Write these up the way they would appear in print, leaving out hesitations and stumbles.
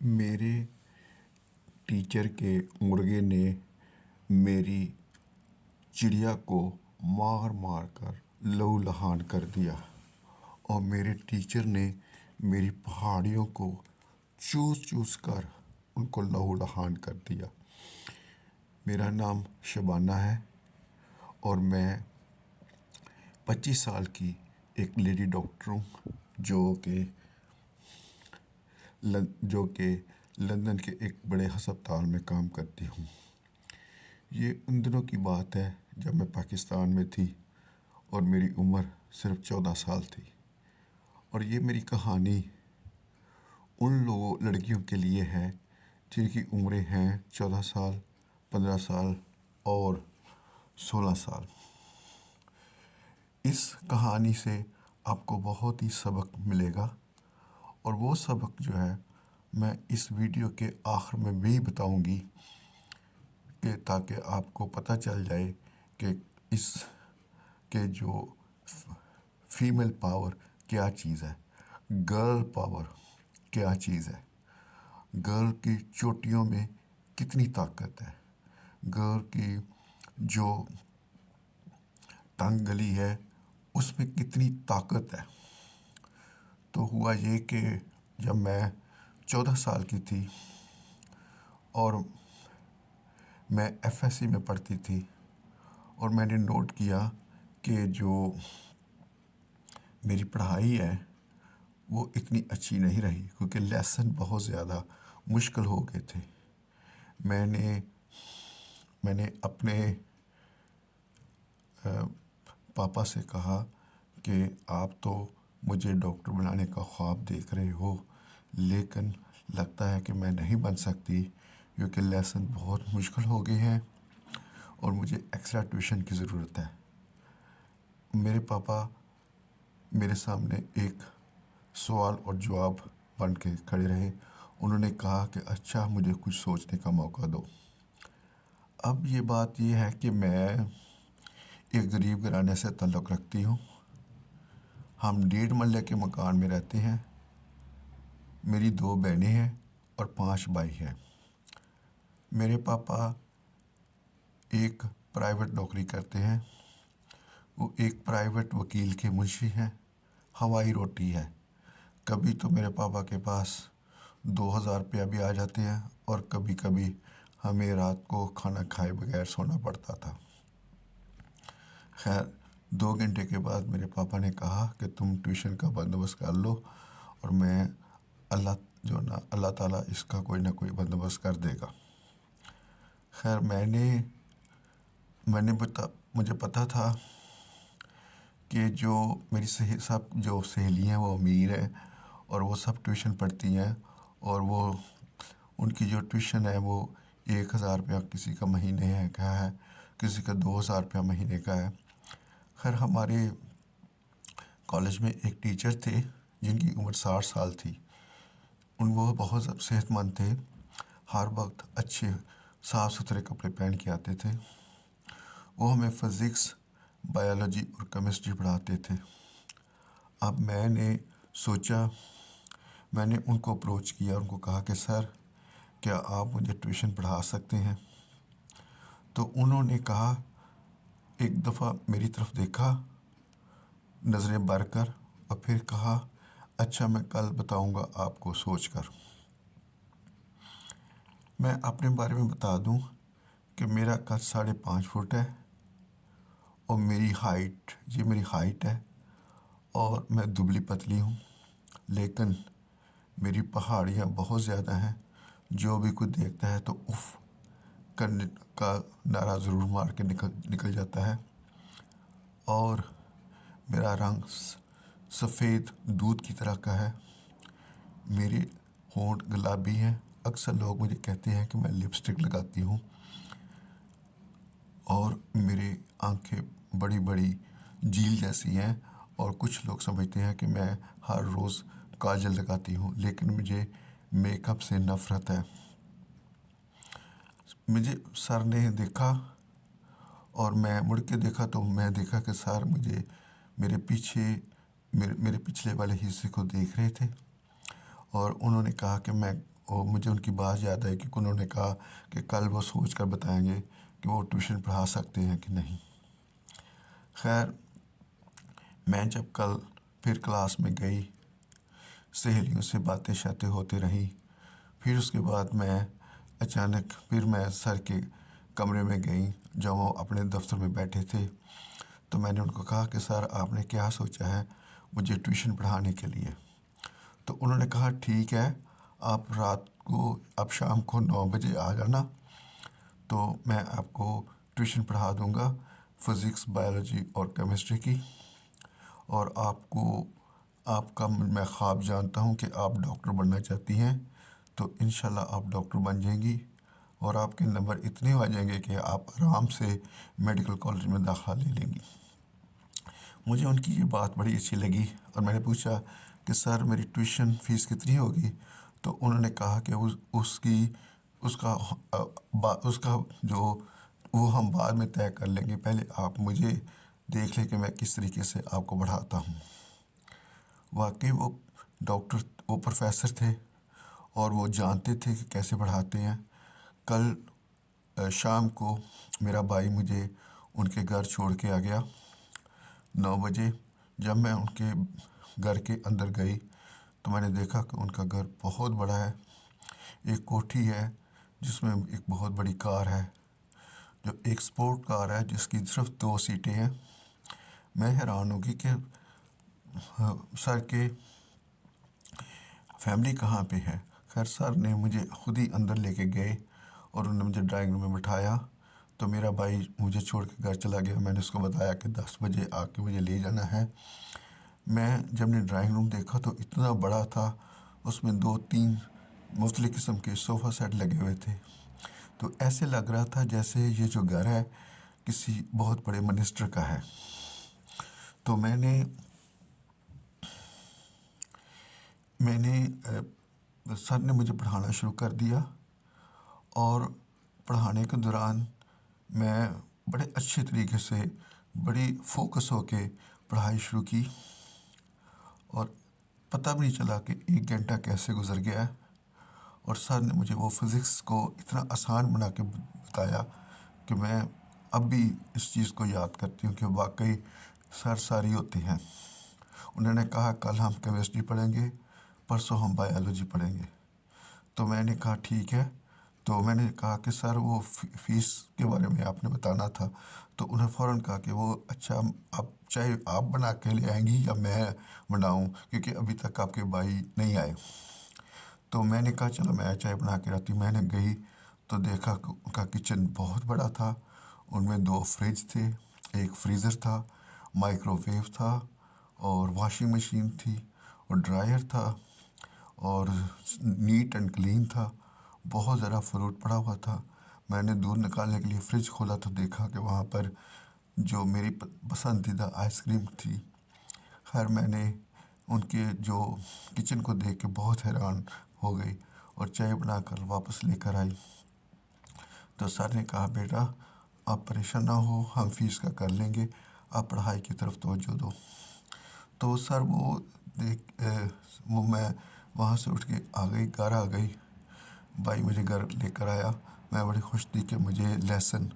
میرے ٹیچر کے مرغے نے میری چڑیا کو مار مار کر لہو لہان کر دیا، اور میرے ٹیچر نے میری پہاڑیوں کو چوس چوس کر ان کو لہو لہان کر دیا۔ میرا نام شبانہ ہے اور میں 25 سال کی ایک لیڈی ڈاکٹر ہوں جو کہ لندن کے ایک بڑے ہسپتال میں کام کرتی ہوں۔ یہ ان دنوں کی بات ہے جب میں پاکستان میں تھی اور میری عمر صرف 14 سال تھی، اور یہ میری کہانی ان لڑکیوں کے لیے ہے جن کی عمریں ہیں 14 سال، 15 سال اور 16 سال۔ اس کہانی سے آپ کو بہت ہی سبق ملے گا، اور وہ سبق جو ہے میں اس ویڈیو کے آخر میں بھی بتاؤں گی، کہ تاکہ آپ کو پتہ چل جائے کہ جو فیمیل پاور کیا چیز ہے، گرل پاور کیا چیز ہے، گرل کی چوٹیوں میں کتنی طاقت ہے، گرل کی جو ٹنگ گلی ہے اس میں کتنی طاقت ہے۔ تو ہوا یہ کہ جب میں 14 سال کی تھی اور میں ایف ایس سی میں پڑھتی تھی، اور میں نے نوٹ کیا کہ جو میری پڑھائی ہے وہ اتنی اچھی نہیں رہی، کیونکہ لیسن بہت زیادہ مشکل ہو گئے تھے۔ میں نے اپنے پاپا سے کہا کہ آپ تو مجھے ڈاکٹر بنانے کا خواب دیکھ رہے ہو، لیکن لگتا ہے کہ میں نہیں بن سکتی، کیونکہ لیسن بہت مشکل ہو گئے ہیں اور مجھے ایکسٹرا ٹیوشن کی ضرورت ہے۔ میرے پاپا میرے سامنے ایک سوال اور جواب بن کے کھڑے رہے۔ انہوں نے کہا کہ اچھا، مجھے کچھ سوچنے کا موقع دو۔ اب یہ بات یہ ہے کہ میں ایک غریب گھرانے سے تعلق رکھتی ہوں۔ ہم 1.5 مرلے کے مکان میں رہتے ہیں۔ میری 2 بہنیں ہیں اور 5 بھائی ہیں۔ میرے پاپا ایک پرائیویٹ نوکری کرتے ہیں۔ وہ ایک پرائیویٹ وکیل کے منشی ہیں۔ ہوائی روٹی ہے۔ کبھی تو میرے پاپا کے پاس 2000 روپیہ بھی آ جاتے ہیں، اور کبھی کبھی ہمیں رات کو کھانا کھائے بغیر سونا پڑتا تھا۔ خیر، 2 گھنٹے کے بعد میرے پاپا نے کہا کہ تم ٹیوشن کا بندوبست کر لو، اور اللہ تعالیٰ اس کا کوئی نہ کوئی بندوبست کر دے گا۔ خیر، مجھے پتا تھا کہ جو میری جو سہیلیاں ہیں وہ امیر ہیں، اور وہ سب ٹیوشن پڑھتی ہیں، اور ان کی جو ٹیوشن ہے وہ 1000 روپیہ کسی کا مہینے کا ہے، کسی کا 2000 روپیہ مہینے کا ہے۔ خیر، ہمارے کالج میں ایک ٹیچر تھے جن کی عمر 60 سال تھی۔ وہ بہت صحت مند تھے، ہر وقت اچھے صاف ستھرے کپڑے پہن کے آتے تھے۔ وہ ہمیں فزکس، بایولوجی اور کیمسٹری پڑھاتے تھے۔ اب میں نے ان کو اپروچ کیا، ان کو کہا کہ سر، کیا آپ مجھے ٹیوشن پڑھا سکتے ہیں؟ تو انہوں نے کہا، ایک دفعہ میری طرف دیکھا نظریں بھر کر، اور پھر کہا اچھا، میں کل بتاؤں گا آپ کو سوچ کر۔ میں اپنے بارے میں بتا دوں کہ میرا قد 5.5 فٹ ہے، اور میری ہائٹ ہے، اور میں دبلی پتلی ہوں، لیکن میری پہاڑیاں بہت زیادہ ہیں۔ جو بھی کوئی دیکھتا ہے تو اف کرنے کا نعرہ ضرور مار کے نکل جاتا ہے، اور میرا رنگ سفید دودھ کی طرح کا ہے۔ میرے ہونٹ گلابی ہیں۔ اکثر لوگ مجھے کہتے ہیں کہ میں لپسٹک لگاتی ہوں، اور میری آنکھیں بڑی بڑی جھیل جیسی ہیں، اور کچھ لوگ سمجھتے ہیں کہ میں ہر روز کاجل لگاتی ہوں، لیکن مجھے میک اپ سے نفرت ہے۔ مجھے سر نے دیکھا، اور میں مڑ کے دیکھا تو میں دیکھا کہ سر میرے پچھلے والے حصے کو دیکھ رہے تھے، اور انہوں نے کہا کہ اور مجھے ان کی بات یاد آئی کہ انہوں نے کہا کہ کل وہ سوچ کر بتائیں گے کہ وہ ٹیوشن پڑھا سکتے ہیں کہ نہیں۔ خیر، میں جب کل پھر کلاس میں گئی، سہیلیوں سے باتیں شاتیں ہوتی رہیں۔ پھر اس کے بعد میں اچانک پھر میں سر کے کمرے میں گئی جب وہ اپنے دفتر میں بیٹھے تھے، تو میں نے ان کو کہا کہ سر آپ نے کیا سوچا ہے مجھے ٹیوشن پڑھانے کے لیے؟ تو انہوں نے کہا ٹھیک ہے، آپ رات کو اب شام کو 9 بجے آ جانا، تو میں آپ کو ٹیوشن پڑھا دوں گا فزکس، بایولوجی اور کیمسٹری کی، اور آپ کا میں خواب جانتا ہوں کہ آپ ڈاکٹر بننا چاہتی ہیں، تو انشاءاللہ آپ ڈاکٹر بن جائیں گی اور آپ کے نمبر اتنے آ جائیں گے کہ آپ آرام سے میڈیکل کالج میں داخلہ لے لیں گی۔ مجھے ان کی یہ بات بڑی اچھی لگی اور میں نے پوچھا کہ سر میری ٹیوشن فیس کتنی ہوگی؟ تو انہوں نے کہا کہ اس کا جو وہ ہم بعد میں طے کر لیں گے، پہلے آپ مجھے دیکھ لیں کہ میں کس طریقے سے آپ کو پڑھاتا ہوں۔ واقعی وہ پروفیسر تھے اور وہ جانتے تھے کہ کیسے پڑھاتے ہیں۔ کل شام کو میرا بھائی مجھے ان کے گھر چھوڑ کے آ گیا 9 بجے۔ جب میں ان کے گھر کے اندر گئی تو میں نے دیکھا کہ ان کا گھر بہت بڑا ہے۔ ایک کوٹھی ہے جس میں ایک بہت بڑی کار ہے، جو ایک سپورٹ کار ہے جس کی صرف 2 سیٹیں ہیں۔ میں حیران ہوگی کہ سر کے فیملی کہاں پہ ہے۔ خیر، سر نے مجھے خود ہی اندر لے کے گئے اور انہوں نے مجھے ڈرائنگ روم میں بٹھایا، تو میرا بھائی مجھے چھوڑ کے گھر چلا گیا۔ میں نے اس کو بتایا کہ 10 بجے آ کے مجھے لے جانا ہے۔ میں جب نے ڈرائنگ روم دیکھا تو اتنا بڑا تھا، اس میں 2-3 مختلف قسم کے صوفہ سیٹ لگے ہوئے تھے، تو ایسے لگ رہا تھا جیسے یہ جو گھر ہے کسی بہت بڑے منسٹر کا ہے۔ تو میں نے سر نے مجھے پڑھانا شروع کر دیا، اور پڑھانے کے دوران میں بڑے اچھے طریقے سے بڑی فوکس ہو کے پڑھائی شروع کی، اور پتہ بھی نہیں چلا کہ 1 گھنٹہ کیسے گزر گیا۔ اور سر نے مجھے وہ فزکس کو اتنا آسان بنا کے بتایا کہ میں اب بھی اس چیز کو یاد کرتی ہوں کہ واقعی سر ساری ہوتے ہیں۔ انہوں نے کہا کل ہم کیمسٹری پڑھیں گے، پرسوں ہم بایولوجی پڑھیں گے۔ تو میں نے کہا ٹھیک ہے۔ تو میں نے کہا کہ سر وہ فیس کے بارے میں آپ نے بتانا تھا، تو انہوں نے فوراً کہا کہ وہ اچھا، اب چاہے آپ بنا کے لے آئیں گی یا میں بناؤں، کیونکہ ابھی تک آپ کے بھائی نہیں آئے۔ تو میں نے کہا چلو میں چائے بنا کے رہتی ہوں۔ میں نے گئی تو دیکھا کہ ان کا کچن بہت بڑا تھا، ان میں 2 فریج تھے، ایک فریزر تھا، مائکرو ویو تھا، اور واشنگ مشین تھی، اور ڈرائر تھا، اور نیٹ اینڈ کلین تھا۔ بہت ذرا فروٹ پڑا ہوا تھا۔ میں نے دودھ نکالنے کے لیے فریج کھولا تو دیکھا کہ وہاں پر جو میری پسندیدہ آئس کریم تھی۔ خیر، میں نے ان کے جو کچن کو دیکھ کے بہت حیران ہو گئی اور چائے بنا کر واپس لے کر آئی۔ تو سر نے کہا بیٹا آپ پریشان نہ ہو، ہم فیس کا کر لیں گے، آپ پڑھائی کی طرف توجہ دو۔ تو سر میں وہاں سے اٹھ کے گھر آ گئی۔ بھائی مجھے گھر لے کر آیا۔ میں بڑی خوش تھی کہ مجھے لیسن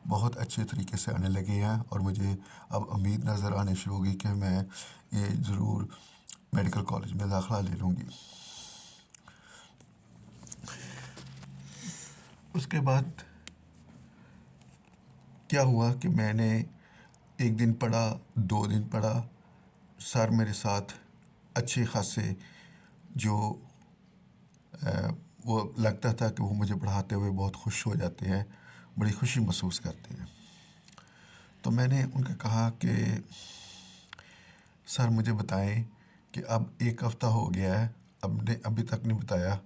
بہت اچھے طریقے سے آنے لگے ہیں، اور مجھے اب امید نظر آنے شروع ہوگی کہ میں یہ ضرور میڈیکل کالج میں داخلہ لے لوں گی۔ اس کے بعد کیا ہوا کہ میں نے 1 دن پڑھا، 2 دن پڑھا۔ سر میرے ساتھ اچھے خاصے جو وہ لگتا تھا کہ وہ مجھے پڑھاتے ہوئے بہت خوش ہو جاتے ہیں، بڑی خوشی محسوس کرتے ہیں۔ تو میں نے ان کو کہا کہ سر مجھے بتائیں کہ اب 1 ہفتہ ہو گیا ہے، ابھی تک نہیں بتایا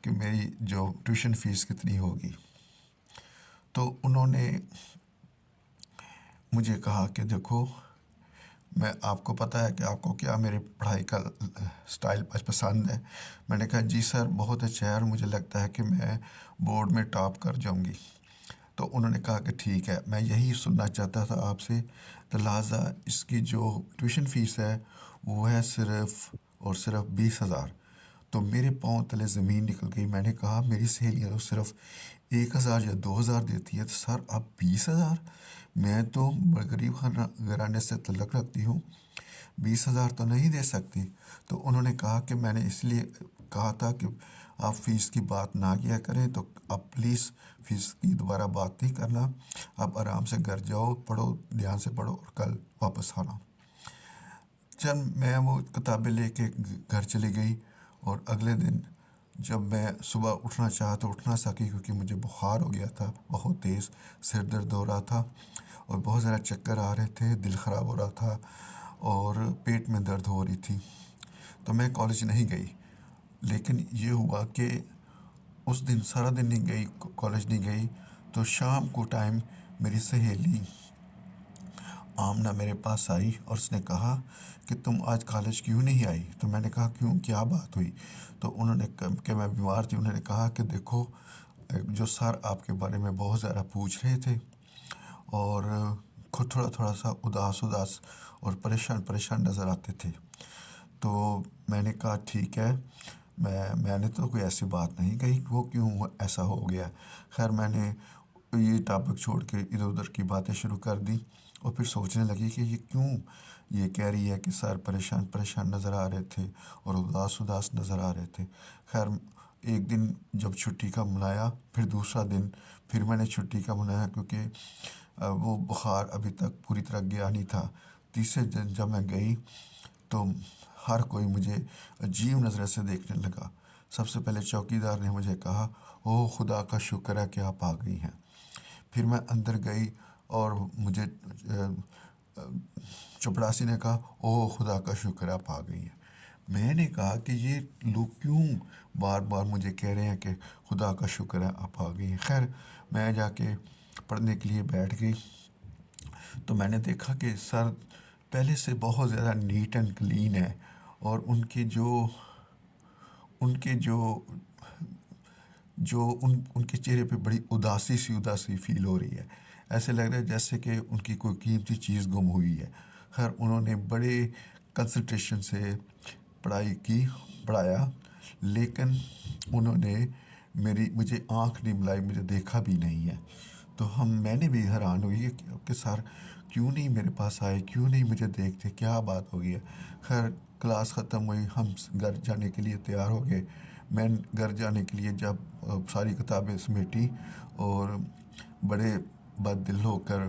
کہ میری جو ٹیوشن فیس کتنی ہوگی۔ تو انہوں نے مجھے کہا کہ دیکھو، میں آپ کو پتہ ہے کہ آپ کو کیا میرے پڑھائی کا سٹائل پسند ہے۔ میں نے کہا جی سر بہت اچھا ہے، اور مجھے لگتا ہے کہ میں بورڈ میں ٹاپ کر جاؤں گی۔ تو انہوں نے کہا کہ ٹھیک ہے، میں یہی سننا چاہتا تھا آپ سے، تو لہٰذا اس کی جو ٹیوشن فیس ہے وہ ہے صرف اور صرف 20,000۔ تو میرے پاؤں تلے زمین نکل گئی. میں نے کہا میری سہیلیاں تو صرف 1,000 یا 2,000 دیتی ہے، تو سر آپ 20,000؟ میں تو غریب گھرانے سے تعلق رکھتی ہوں، 20,000 تو نہیں دے سکتی. تو انہوں نے کہا کہ میں نے اس لیے کہا تھا کہ آپ فیس کی بات نہ کیا کریں، تو آپ پلیز فیس کی دوبارہ بات نہیں کرنا، آپ آرام سے گھر جاؤ، پڑھو، دھیان سے پڑھو اور کل واپس آنا. جب میں وہ کتابیں لے کے گھر چلی گئی، اور اگلے دن جب میں صبح اٹھنا چاہا تو اٹھ نہ سکی، کیونکہ مجھے بخار ہو گیا تھا بہت تیز، سر درد ہو رہا تھا اور بہت زیادہ چکر آ رہے تھے، دل خراب ہو رہا تھا اور پیٹ میں درد ہو رہی تھی. تو میں کالج نہیں گئی. لیکن یہ ہوا کہ اس دن سارا دن نہیں گئی، کالج نہیں گئی. تو شام کو ٹائم میری سہیلی آمنہ میرے پاس آئی اور اس نے کہا کہ تم آج کالج کیوں نہیں آئی؟ تو میں نے کہا کیوں، کیا بات ہوئی؟ تو انہوں نے کہ میں بیمار تھی. انہوں نے کہا کہ دیکھو، جو سر آپ کے بارے میں بہت زیادہ پوچھ رہے تھے اور خود تھوڑا سا اداس اور پریشان نظر آتے تھے. تو میں نے کہا ٹھیک ہے، میں نے تو کوئی ایسی بات نہیں کہی، وہ کیوں ایسا ہو گیا. خیر میں نے یہ ٹاپک چھوڑ کے ادھر ادھر کی باتیں شروع کر دی اور پھر سوچنے لگی کہ یہ کیوں یہ کہہ رہی ہے کہ سر پریشان نظر آ رہے تھے اور اداس نظر آ رہے تھے. خیر ایک دن جب چھٹی کا منایا، پھر دوسرا دن پھر میں نے چھٹی کا منایا، کیونکہ وہ بخار ابھی تک پوری طرح گیا نہیں تھا. تیسرے دن جب میں گئی تو ہر کوئی مجھے عجیب نظریں سے دیکھنے لگا. سب سے پہلے چوکیدار نے مجھے کہا او خدا کا شکر ہے کہ آپ آ گئی ہیں. پھر میں اندر گئی اور مجھے چپڑاسی نے کہا او خدا کا شکر ہے آپ آ گئی ہیں. میں نے کہا کہ یہ لوگ کیوں بار بار مجھے کہہ رہے ہیں کہ خدا کا شکر ہے آپ آ گئی ہیں. خیر میں جا کے پڑھنے کے لیے بیٹھ گئی تو میں نے دیکھا کہ سر پہلے سے بہت زیادہ نیٹ اینڈ کلین ہے، اور ان کے ان کے چہرے پہ بڑی اداسی فیل ہو رہی ہے. ایسے لگ رہا ہے جیسے کہ ان کی کوئی قیمتی چیز گم ہوئی ہے. خیر انہوں نے بڑے کنسنٹریشن سے پڑھایا، لیکن انہوں نے مجھے آنکھ نہیں ملائی، مجھے دیکھا بھی نہیں ہے. تو میں نے بھی حیران ہوئی کہ سر کیوں نہیں میرے پاس آئے، کیوں نہیں مجھے دیکھتے، کیا بات ہو گئی ہے. خیر کلاس ختم ہوئی، ہم گھر جانے کے لیے تیار ہو گئے. میں گھر جانے کے لیے جب ساری کتابیں سمیٹی اور بڑے بد دل ہو کر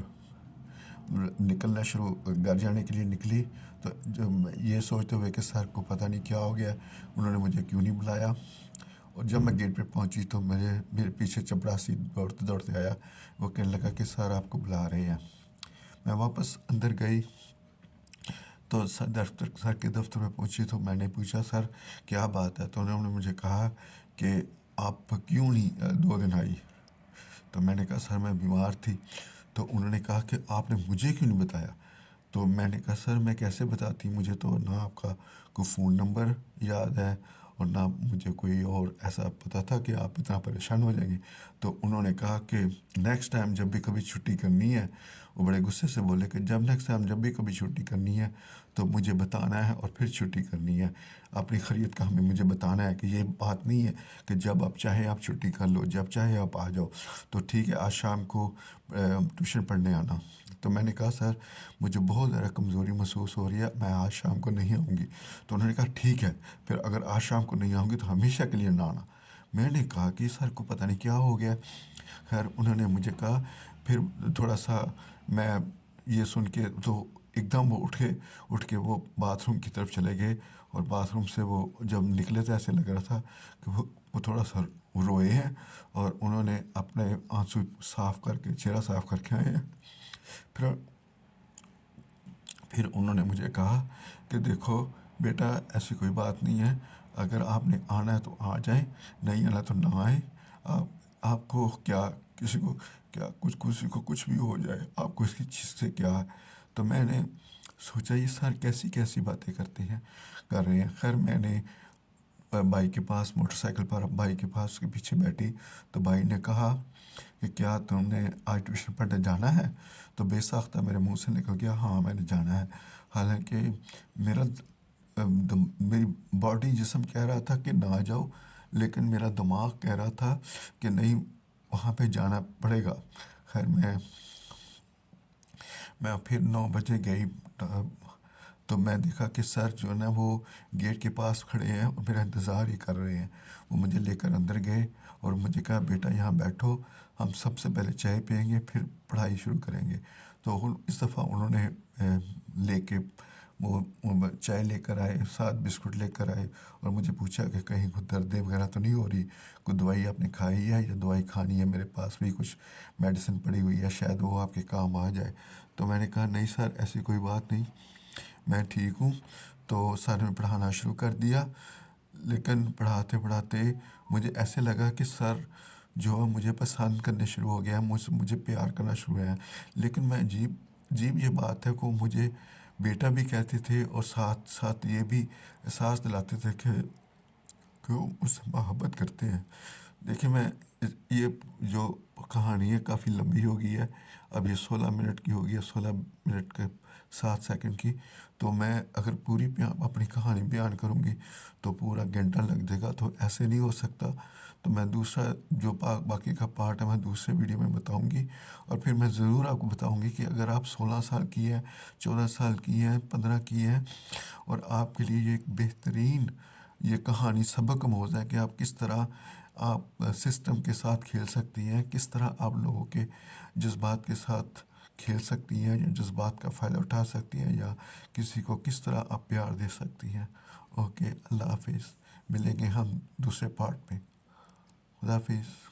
گھر جانے کے لیے نکلی، تو یہ سوچتے ہوئے کہ سر کو پتہ نہیں کیا ہو گیا، انہوں نے مجھے کیوں نہیں بلایا. اور جب میں گیٹ پہ پہنچی تو میرے پیچھے چپڑاسی دوڑتے آیا. وہ کہنے لگا کہ سر آپ کو بلا رہے ہیں. میں واپس اندر گئی تو سر کے دفتر میں پہنچی تو میں نے پوچھا سر کیا بات ہے؟ تو انہوں نے مجھے کہا کہ آپ کیوں نہیں 2 دن آئی؟ تو میں نے کہا سر میں بیمار تھی. تو انہوں نے کہا کہ آپ نے مجھے کیوں نہیں بتایا؟ تو میں نے کہا سر میں کیسے بتاتی، مجھے تو نہ آپ کا کوئی فون نمبر یاد ہے اور نہ مجھے کوئی اور ایسا پتہ تھا کہ آپ اتنا پریشان ہو جائیں گے. تو انہوں نے کہا کہ نیکسٹ ٹائم جب بھی کبھی چھٹی کرنی ہے، وہ بڑے غصے سے بولے کہ نیکسٹ ٹائم جب بھی کبھی چھٹی کرنی ہے تو مجھے بتانا ہے اور پھر چھٹی کرنی ہے. اپنی خرید کا ہمیں مجھے بتانا ہے کہ یہ بات نہیں ہے کہ جب آپ چاہے آپ چھٹی کر لو، جب چاہے آپ آ جاؤ. تو ٹھیک ہے آج شام کو ٹیوشن پڑھنے آنا. تو میں نے کہا سر مجھے بہت زیادہ کمزوری محسوس ہو رہی ہے، میں آج شام کو نہیں آؤں گی. تو انہوں نے کہا ٹھیک ہے، پھر اگر آج شام کو نہیں آؤں گی تو ہمیشہ کے لیے نہ آنا. میں نے کہا کہ سر کو پتہ نہیں کیا ہو گیا. خیر انہوں نے مجھے کہا، پھر تھوڑا سا میں یہ سن کے تو ایک دم وہ اٹھ کے وہ باتھ روم کی طرف چلے گئے، اور باتھ روم سے وہ جب نکلے تو ایسے لگ رہا تھا کہ وہ تھوڑا سا روئے ہیں، اور انہوں نے اپنے آنسو صاف کر کے چہرہ صاف کر کے آئے ہیں. پھر انہوں نے مجھے کہا کہ دیکھو بیٹا ایسی کوئی بات نہیں ہے، اگر آپ نے آنا ہے تو آ جائیں، نہیں آنا تو نہ آئیں. آپ کو کیا کسی کو کچھ بھی ہو جائے، آپ کو اس کی چیز سے کیا ہے. تو میں نے سوچا یہ سر کیسی باتیں کر رہے ہیں. خیر میں نے بھائی کے پاس موٹر سائیکل پر بھائی کے پاس کے پیچھے بیٹھی تو بھائی نے کہا کہ کیا تم نے آج ٹیوشن پڑھنے جانا ہے؟ تو بے ساختہ میرے منہ سے نکل گیا ہاں میں نے جانا ہے. حالانکہ میرا میری باڈی جسم کہہ رہا تھا کہ نہ جاؤ، لیکن میرا دماغ کہہ رہا تھا کہ نہیں، وہاں پہ جانا پڑے گا۔ خیر میں پھر 9 بجے گئی، تو میں دیکھا کہ سر جو ہے نا وہ گیٹ کے پاس کھڑے ہیں اور میرا انتظار ہی کر رہے ہیں۔ وہ مجھے لے کر اندر گئے اور مجھے کہا بیٹا یہاں بیٹھو، ہم سب سے پہلے چائے پئیں گے پھر پڑھائی شروع کریں گے۔ تو اس دفعہ انہوں نے لے کے وہ چائے لے کر آئے، 7 بسکٹ لے کر آئے اور مجھے پوچھا کہ کہیں کوئی درد وغیرہ تو نہیں ہو رہی، کوئی دوائی آپ نے کھائی ہے یا دوائی کھانی ہے، میرے پاس بھی کچھ میڈیسن پڑی ہوئی ہے، شاید وہ آپ کے کام آ جائے۔ تو میں نے کہا نہیں سر، ایسی کوئی بات نہیں، میں ٹھیک ہوں۔ تو سر نے پڑھانا شروع کر دیا، لیکن پڑھاتے پڑھاتے مجھے ایسے لگا کہ سر جو ہے مجھے پسند کرنے شروع ہو گیا، مجھے پیار کرنا شروع ہوا۔ لیکن میں عجیب یہ بات ہے کہ مجھے بیٹا بھی کہتے تھے اور ساتھ ساتھ یہ بھی احساس دلاتے تھے کہ وہ مجھ سے محبت کرتے ہیں۔ دیکھیں یہ جو کہانی ہے کافی لمبی ہو گئی ہے، اب یہ 16 منٹ کی ہو گئی ہے، 16 منٹ کے 7 سیکنڈ کی۔ تو میں اگر پوری اپنی کہانی بیان کروں گی تو پورا گھنٹہ لگ جائے گا، تو ایسے نہیں ہو سکتا۔ تو میں دوسرا جو باقی کا پارٹ ہے میں دوسرے ویڈیو میں بتاؤں گی، اور پھر میں ضرور آپ کو بتاؤں گی کہ اگر آپ 16 سال کی ہیں، 14 سال کی ہیں، 15 کی ہیں، اور آپ کے لیے یہ ایک بہترین یہ کہانی سبق آموز ہے کہ آپ کس طرح آپ سسٹم کے ساتھ کھیل سکتی ہیں، کس طرح آپ لوگوں کے جذبات کے ساتھ کھیل سکتی ہیں، یا جذبات کا فائدہ اٹھا سکتی ہیں، یا کسی کو کس طرح آپ پیار دے سکتی ہیں۔ اوکے، اللہ حافظ، ملیں گے ہم دوسرے پارٹ میں۔ خدا حافظ۔